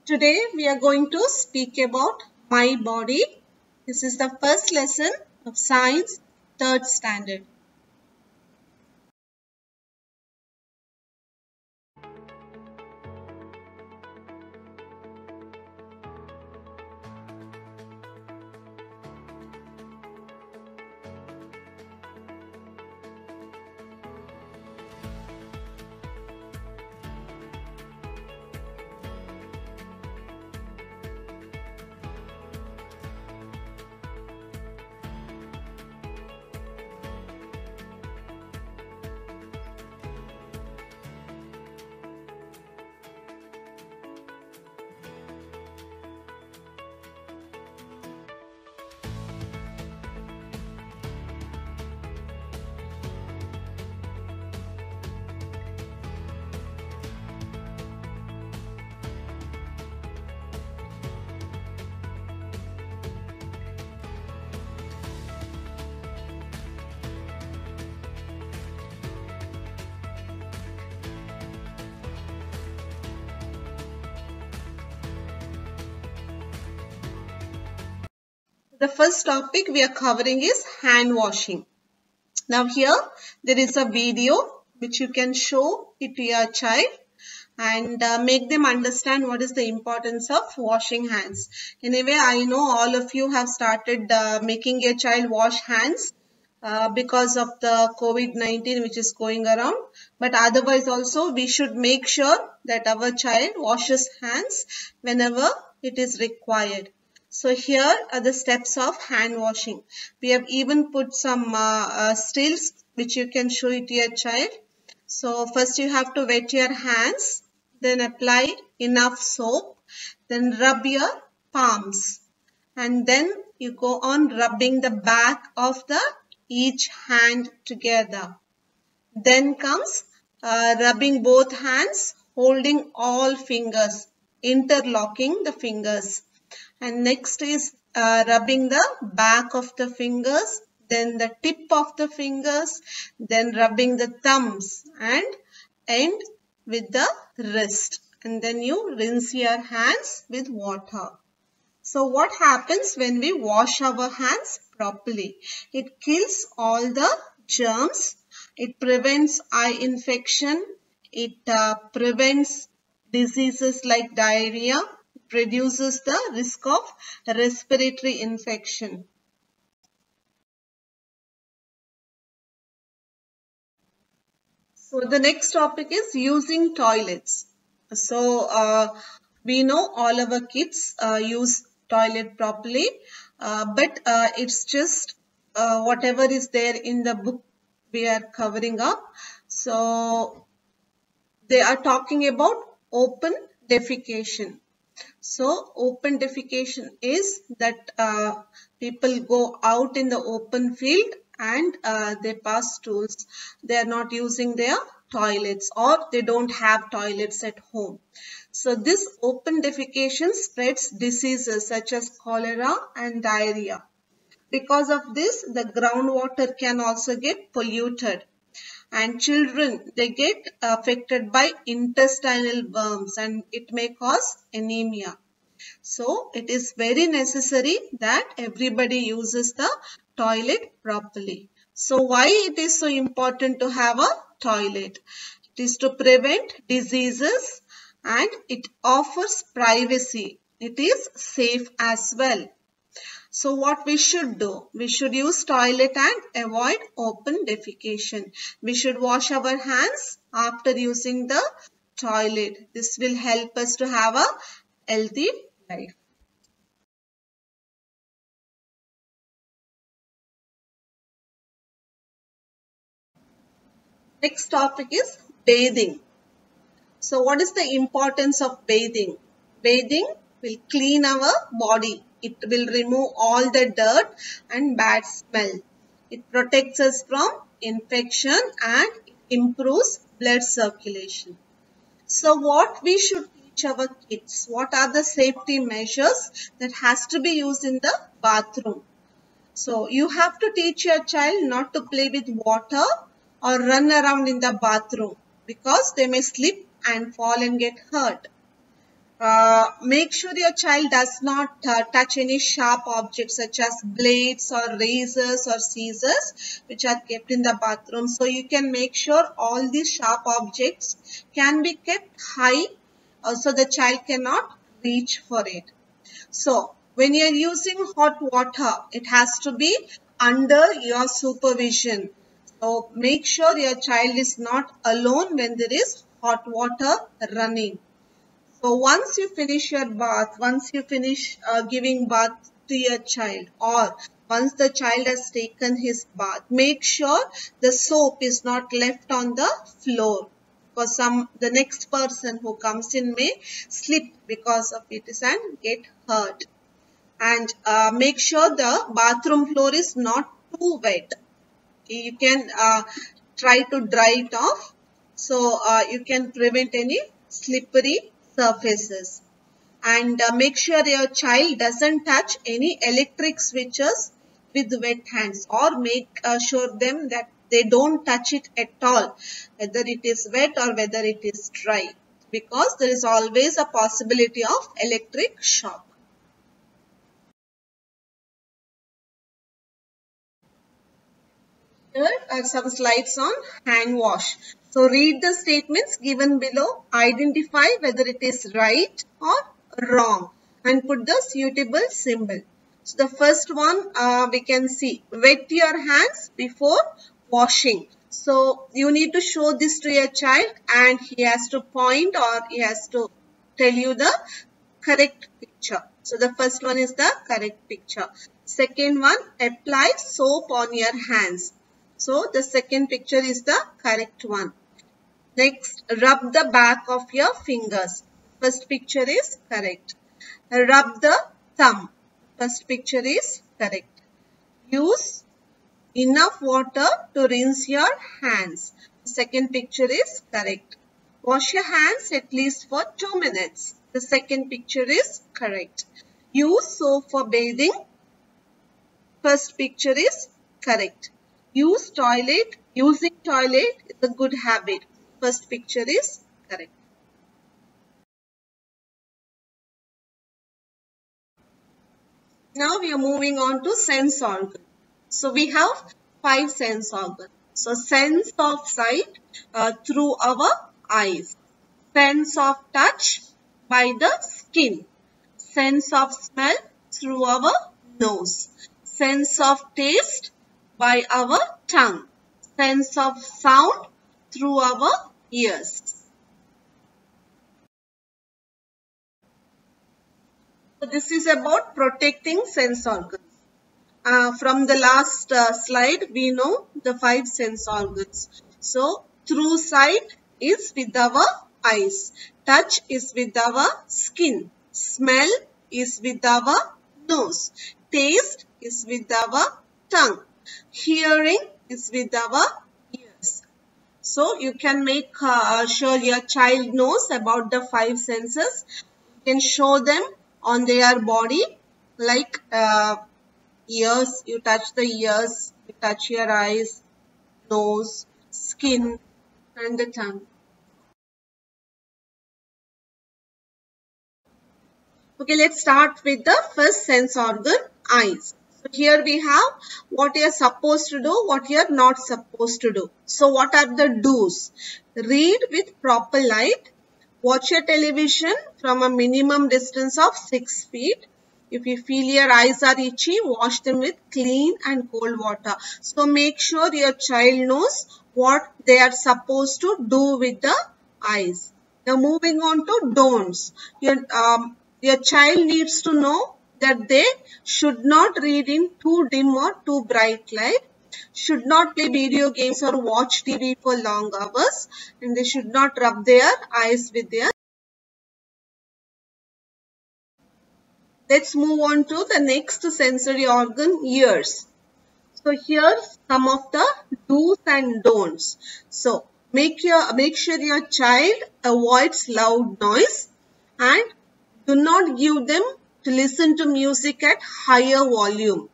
Today we are going to speak about my body. This is the first lesson of science, third standard. The first topic we are covering is hand washing. Now here there is a video which you can show it to your child and make them understand what is the importance of washing hands. Anyway, I know all of you have started making your child wash hands because of the COVID-19 which is going around. But otherwise also we should make sure that our child washes hands whenever it is required. So here are the steps of hand washing. We have even put some stills which you can show it to your child. So first you have to wet your hands, then apply enough soap, then rub your palms, and then you go on rubbing the back of the each hand together. Then comes rubbing both hands, holding all fingers, interlocking the fingers. And next is rubbing the back of the fingers, then the tip of the fingers, then rubbing the thumbs and end with the wrist. And then you rinse your hands with water. So what happens when we wash our hands properly? It kills all the germs. It prevents eye infection. It prevents diseases like diarrhea. It reduces the risk of respiratory infection. So the next topic is using toilets. So we know all our kids use toilet properly, but it's just whatever is there in the book we are covering up. So they are talking about open defecation. So open defecation is that people go out in the open field and they pass stools. They are not using their toilets or they don't have toilets at home. So this open defecation spreads diseases such as cholera and diarrhea. Because of this, the groundwater can also get polluted. And children, they get affected by intestinal worms and it may cause anemia. So it is very necessary that everybody uses the toilet properly. So why it is so important to have a toilet? It is to prevent diseases and it offers privacy. It is safe as well. So what we should do? We should use toilet and avoid open defecation. We should wash our hands after using the toilet. This will help us to have a healthy life. Next topic is bathing. So what is the importance of bathing? Bathing will clean our body. It will remove all the dirt and bad smell. It protects us from infection and improves blood circulation. So what we should teach our kids? What are the safety measures that has to be used in the bathroom? So you have to teach your child not to play with water or run around in the bathroom because they may slip and fall and get hurt. make sure your child does not touch any sharp objects such as blades or razors or scissors which are kept in the bathroom. So you can make sure all these sharp objects can be kept high so the child cannot reach for it. So when you are using hot water, it has to be under your supervision. So make sure your child is not alone when there is hot water running. So once you finish your bath, once you finish giving bath to your child, or once the child has taken his bath, make sure the soap is not left on the floor. Because the next person who comes in may slip because of it and get hurt. And make sure the bathroom floor is not too wet. You can try to dry it off, so you can prevent any slippery surfaces. And make sure your child doesn't touch any electric switches with wet hands, or make sure them that they don't touch it at all, whether it is wet or whether it is dry, because there is always a possibility of electric shock. Here are some slides on hand wash. So read the statements given below, identify whether it is right or wrong, and put the suitable symbol. So the first one we can see, wet your hands before washing. So you need to show this to your child and he has to point or he has to tell you the correct picture. So the first one is the correct picture. Second one, apply soap on your hands. So the second picture is the correct one. Next, rub the back of your fingers. First picture is correct. Rub the thumb. First picture is correct. Use enough water to rinse your hands. Second picture is correct. Wash your hands at least for 2 minutes. The second picture is correct. Use soap for bathing. First picture is correct. Use toilet. Using toilet is a good habit. First picture is correct. Now we are moving on to sense organ. So we have 5 sense organs. So sense of sight through our eyes. Sense of touch by the skin. Sense of smell through our nose. Sense of taste by our tongue. Sense of sound through our ears. So this is about protecting sense organs. From the last slide, we know the 5 sense organs. So through sight is with our eyes. Touch is with our skin. Smell is with our nose. Taste is with our tongue. Hearing is with our ears. So you can make sure your child knows about the 5 senses. You can show them on their body, like ears, you touch the ears, you touch your eyes, nose, skin and the tongue. Okay, let's start with the first sense organ, eyes. So here we have what you are supposed to do, what you are not supposed to do. So what are the do's? Read with proper light. Watch your television from a minimum distance of 6 feet. If you feel your eyes are itchy, wash them with clean and cold water. So make sure your child knows what they are supposed to do with the eyes. Now moving on to don'ts. Your child needs to know that they should not read in too dim or too bright light, should not play video games or watch TV for long hours, and they should not rub their eyes with their. Let's move on to the next sensory organ, ears. So here's some of the do's and don'ts. So make sure your child avoids loud noise and do not give them to listen to music at higher volume.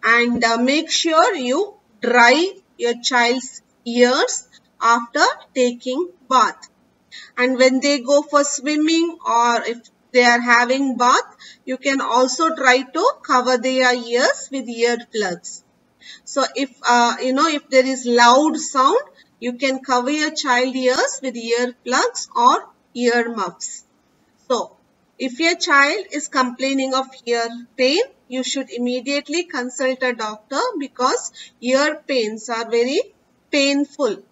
And make sure you dry your child's ears after taking bath. And when they go for swimming, or if they are having bath, you can also try to cover their ears with earplugs. So if if there is loud sound, you can cover your child ears with earplugs or earmuffs. So if your child is complaining of ear pain, you should immediately consult a doctor because ear pains are very painful.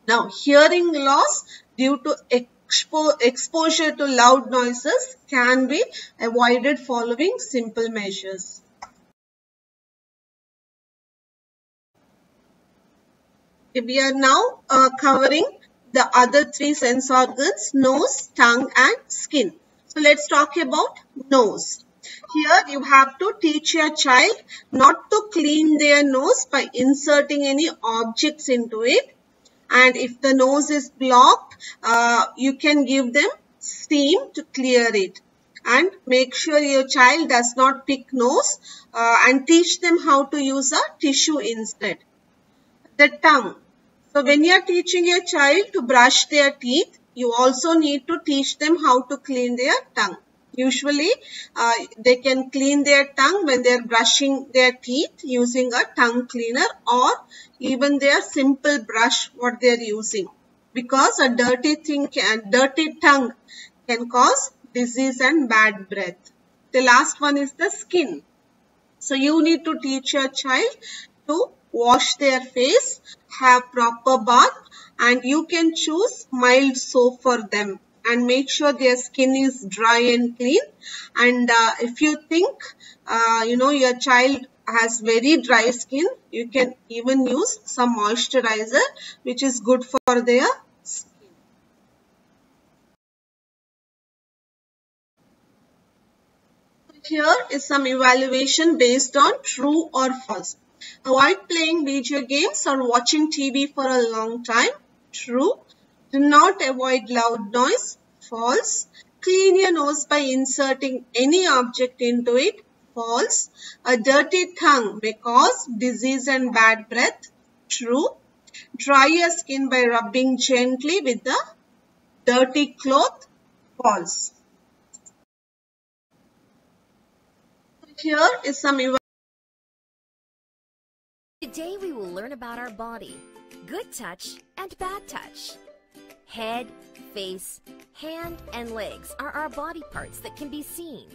Now, hearing loss due to exposure to loud noises can be avoided following simple measures. We are now covering the other three sense organs: nose, tongue and skin. So let's talk about nose. Here you have to teach your child not to clean their nose by inserting any objects into it. And if the nose is blocked, you can give them steam to clear it. And make sure your child does not pick nose and teach them how to use a tissue instead. The tongue. So when you are teaching your child to brush their teeth, you also need to teach them how to clean their tongue. Usually, they can clean their tongue when they are brushing their teeth using a tongue cleaner or even their simple brush what they are using. Because a dirty tongue can cause disease and bad breath. The last one is the skin. So you need to teach your child to wash their face, have proper bath, and you can choose mild soap for them and make sure their skin is dry and clean. And if you think your child has very dry skin, you can even use some moisturizer which is good for their skin. Here is some evaluation based on true or false. Avoid playing video games or watching TV for a long time. True. Do not avoid loud noise. False. Clean your nose by inserting any object into it. False. A dirty tongue may cause disease and bad breath. True. Dry your skin by rubbing gently with a dirty cloth. False. Here is some Today we will learn about our body, good touch and bad touch. Head, face, hand, and legs are our body parts that can be seen.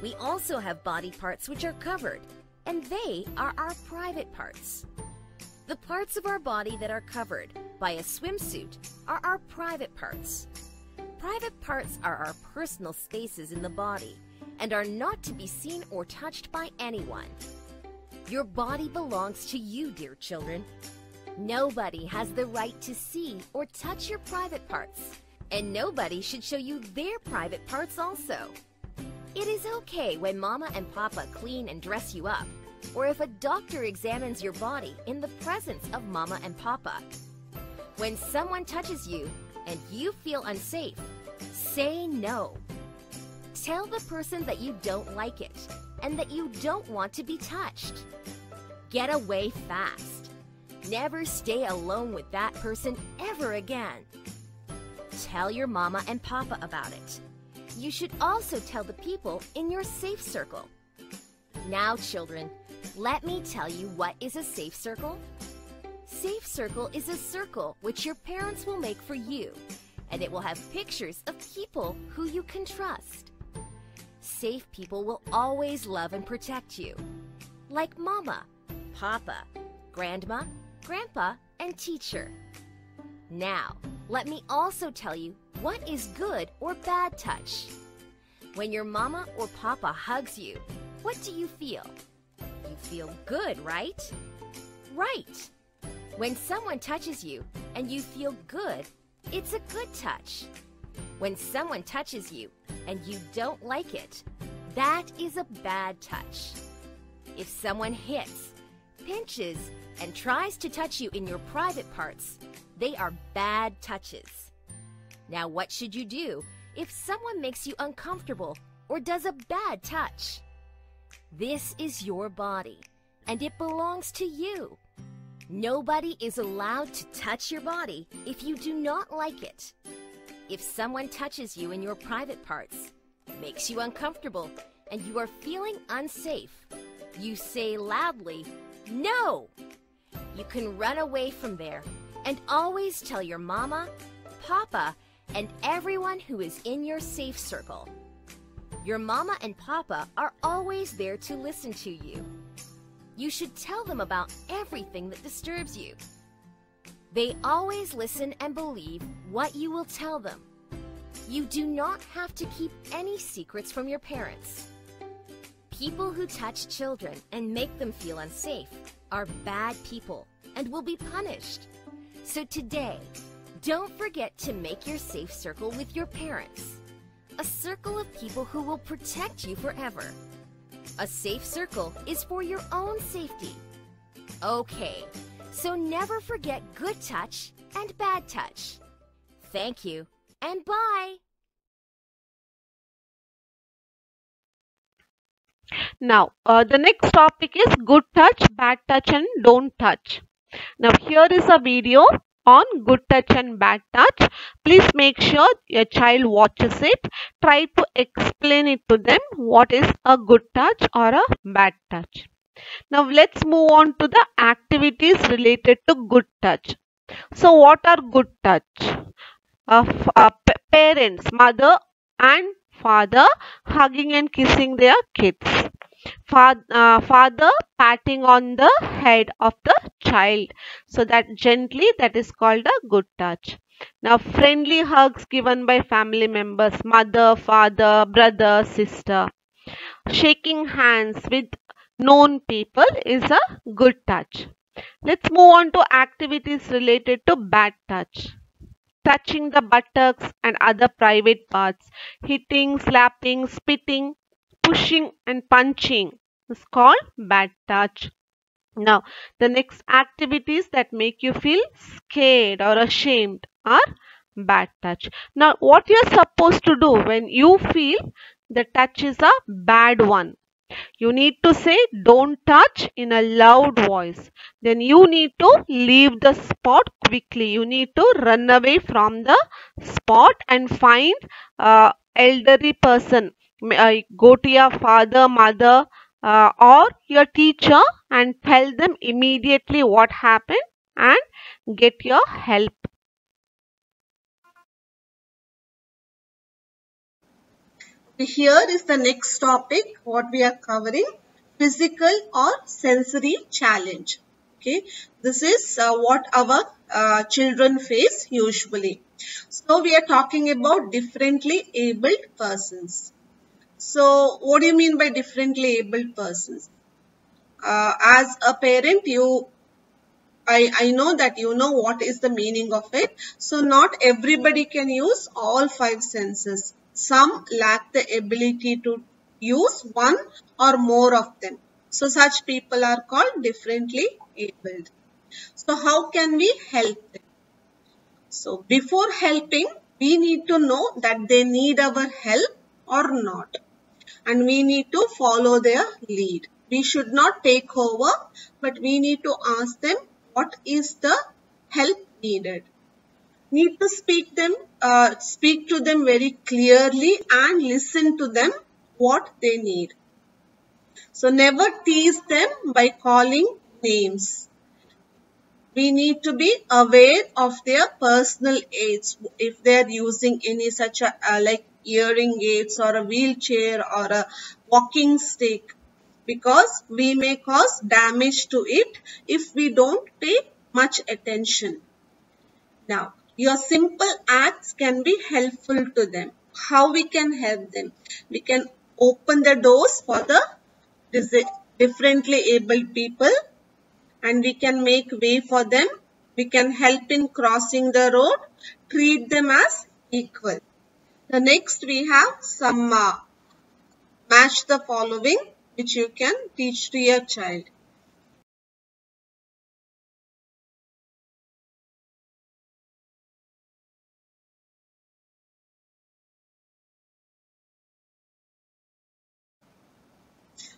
We also have body parts which are covered, and they are our private parts. The parts of our body that are covered by a swimsuit are our private parts. Private parts are our personal spaces in the body and are not to be seen or touched by anyone. Your body belongs to you, dear children. Nobody has the right to see or touch your private parts, and nobody should show you their private parts also. It is okay when Mama and Papa clean and dress you up, or if a doctor examines your body in the presence of Mama and Papa. When someone touches you and you feel unsafe, say no. Tell the person that you don't like it and that you don't want to be touched. Get away fast. Never stay alone with that person ever again. Tell your Mama and Papa about it. You should also tell the people in your safe circle. Now, children, let me tell you what is a safe circle. Safe circle is a circle which your parents will make for you, and it will have pictures of people who you can trust. Safe people will always love and protect you, like Mama, Papa, Grandma, Grandpa, and teacher. Now, let me also tell you what is good or bad touch. When your Mama or Papa hugs you, what do you feel? You feel good, right? Right. When someone touches you and you feel good, it's a good touch. When someone touches you and you don't like it, that is a bad touch. If someone hits, pinches, and tries to touch you in your private parts, they are bad touches. Now, what should you do if someone makes you uncomfortable or does a bad touch? This is your body, and it belongs to you. Nobody is allowed to touch your body if you do not like it. If someone touches you in your private parts, makes you uncomfortable and you are feeling unsafe, you say loudly, "No!" You can run away from there and always tell your mama, papa, and everyone who is in your safe circle. Your mama and papa are always there to listen to you. You should tell them about everything that disturbs you. They always listen and believe what you will tell them. You do not have to keep any secrets from your parents. People who touch children and make them feel unsafe are bad people and will be punished. So today, don't forget to make your safe circle with your parents. A circle of people who will protect you forever. A safe circle is for your own safety. Okay, so never forget good touch and bad touch. Thank you and bye. Now, the next topic is good touch, bad touch and don't touch. Now, here is a video on good touch and bad touch. Please make sure your child watches it. Try to explain it to them what is a good touch or a bad touch. Now, let's move on to the activities related to good touch. So, what are good touch? Parents, mother and father hugging and kissing their kids. Father patting on the head of the child, so that gently, that is called a good touch. Now, friendly hugs given by family members, mother, father, brother, sister. Shaking hands with known people is a good touch. Let's move on to activities related to bad touch. Touching the buttocks and other private parts, hitting, slapping, spitting, pushing and punching is called bad touch. Now, the next activities that make you feel scared or ashamed are bad touch. Now, what you're supposed to do when you feel the touch is a bad one? You need to say don't touch in a loud voice. Then you need to leave the spot quickly. You need to run away from the spot and find elderly person. Go to your father, mother or your teacher and tell them immediately what happened and get your help. Here is the next topic what we are covering, physical or sensory challenge. Okay, this is what our children face usually. So we are talking about differently abled persons. So what do you mean by differently abled persons? As a parent, I know that you know what is the meaning of it. So not everybody can use all 5 senses. Some lack the ability to use one or more of them. So such people are called differently abled. So how can we help them? So before helping, we need to know that they need our help or not. And we need to follow their lead. We should not take over, but we need to ask them what is the help needed. Need to speak to them very clearly and listen to them what they need. So never tease them by calling names. We need to be aware of their personal aids if they are using any such like hearing aids or a wheelchair or a walking stick, because we may cause damage to it if we don't pay much attention. Now, your simple acts can be helpful to them. How we can help them? We can open the doors for the differently abled people and we can make way for them. We can help in crossing the road, treat them as equal. The next we have some match the following which you can teach to your child.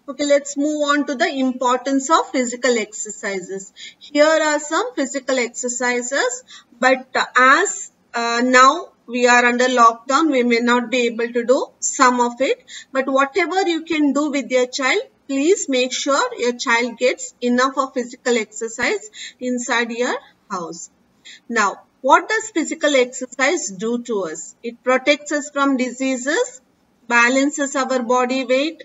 Okay, let's move on to the importance of physical exercises. Here are some physical exercises, but as now we are under lockdown, we may not be able to do some of it. But whatever you can do with your child, please make sure your child gets enough of physical exercise inside your house. Now, what does physical exercise do to us? It protects us from diseases, balances our body weight,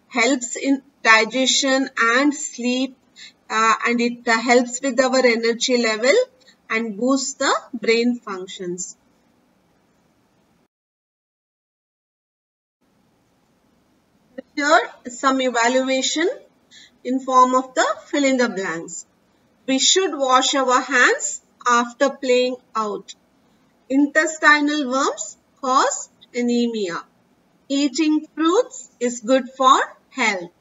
helps in digestion and sleep, and it helps with our energy level and boosts the brain functions. Here is some evaluation in form of the fill in the blanks. We should wash our hands after playing out. Intestinal worms cause anemia. Eating fruits is good for health.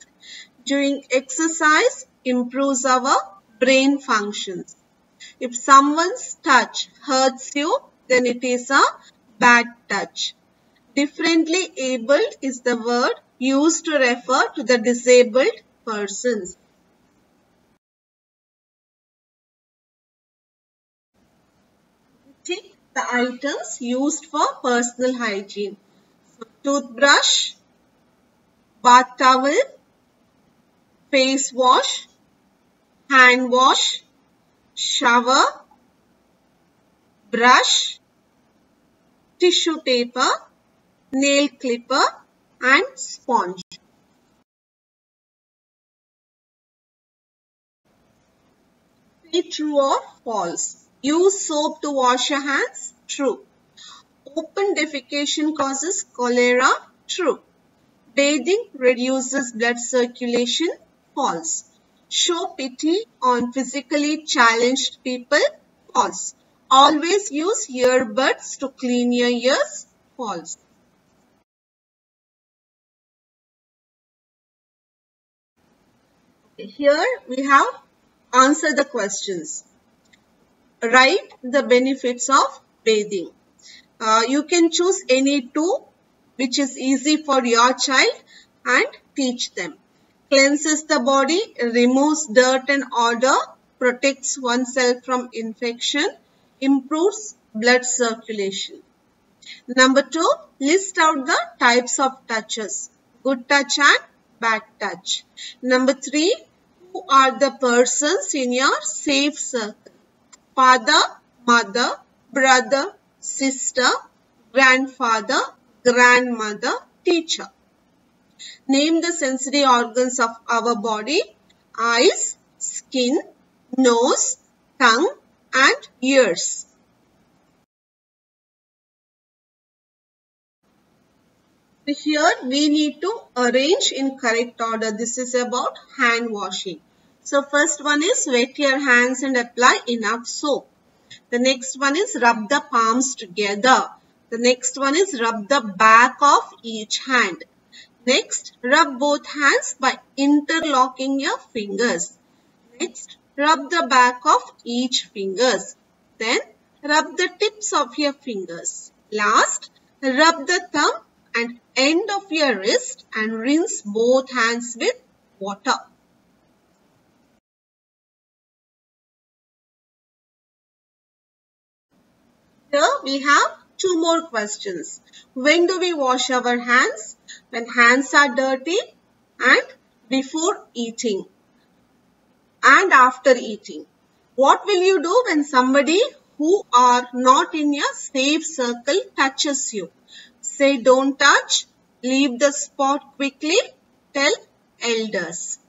Doing exercise improves our brain functions. If someone's touch hurts you, then it is a bad touch. Differently abled is the word used to refer to the disabled persons. Tick the items used for personal hygiene. So, toothbrush, bath towel, face wash, hand wash, shower, brush, tissue paper, nail clipper and sponge. Say true or false. Use soap to wash your hands. True. Open defecation causes cholera. True. Bathing reduces blood circulation. False. Show pity on physically challenged people. False. Always use earbuds to clean your ears. False. Here we have answered the questions. Write the benefits of bathing. You can choose any two which is easy for your child and teach them. Cleanses the body, removes dirt and odor, protects oneself from infection, improves blood circulation. Number 2, list out the types of touches. Good touch and bad touch. Number 3, who are the persons in your safe circle? Father, mother, brother, sister, grandfather, grandmother, teacher. Name the sensory organs of our body: eyes, skin, nose, tongue and ears. Here we need to arrange in correct order. This is about hand washing. So first one is wet your hands and apply enough soap. The next one is rub the palms together. The next one is rub the back of each hand. Next, rub both hands by interlocking your fingers. Next, rub the back of each fingers. Then, rub the tips of your fingers. Last, rub the thumb and end of your wrist and rinse both hands with water. Here we have two more questions. When do we wash our hands? When hands are dirty and before eating and after eating. What will you do when somebody who are not in your safe circle touches you? Say don't touch, leave the spot quickly, tell elders.